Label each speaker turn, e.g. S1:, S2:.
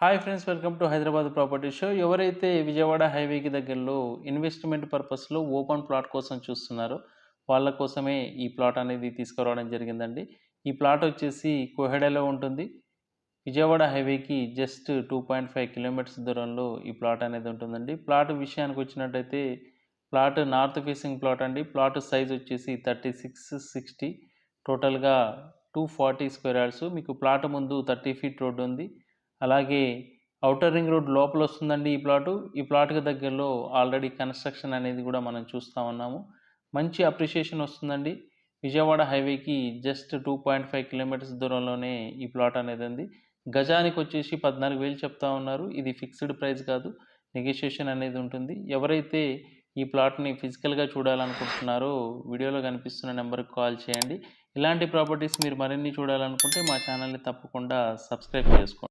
S1: Hi friends, welcome to Hyderabad property show. ఎవరైతే విజయవాడ హైవేకి దగ్గరలో ఇన్వెస్ట్మెంట్ పర్పస్లో ఓపెన్ ప్లాట్ కోసం చూస్తున్నారో వాళ్ళ కోసమే ఈ ప్లాట్ అనేది తీసుకురావడం జరిగిందండి. ఈ ప్లాట్ వచ్చేసి కోహెడలో ఉంటుంది. విజయవాడ హైవేకి జస్ట్ 2.5 కిలోమీటర్స్ దూరంలో ఈ ప్లాట్ అనేది ఉంటుందండి. ప్లాట్ విషయానికి వచ్చినట్టయితే ప్లాట్ నార్త్ ఫేసింగ్ ప్లాట్ అండి. ప్లాట్ సైజ్ వచ్చేసి 3660, టోటల్గా 240 స్క్వేర్ యార్డ్స్. మీకు ప్లాట్ ముందు 30 ఫీట్ రోడ్డు ఉంది. అలాగే ఔటర్ రింగ్ రోడ్ లోపల వస్తుందండి ఈ ప్లాటు. ఈ ప్లాట్‌కి దగ్గరలో ఆల్రెడీ కన్‌స్ట్రక్షన్ అనేది కూడా మనం చూస్తా ఉన్నాము. మంచి అప్రిషియేషన్ వస్తుందండి. విజయవాడ హైవేకి జస్ట్ 2.5 కిలోమీటర్స్ దూరంలోనే ఈ ప్లాట్ అనేది ఉంది. గజానికి వచ్చేసి 14,000 చెప్తా ఉన్నారు. ఇది ఫిక్స్డ్ ప్రైస్ కాదు, నెగోషియేషన్ అనేది ఉంటుంది. ఎవరైతే ఈ ప్లాట్‌ని ఫిజికల్‌గా చూడాలనుకుంటున్నారో వీడియోలో కనిపిస్తున్న నెంబర్‌కి కాల్ చేయండి. ఇలాంటి ప్రాపర్టీస్ మీరు మరిన్ని చూడాలనుకుంటే మా ఛానల్‌ని తప్పకుండా సబ్స్క్రైబ్ చేసుకోండి.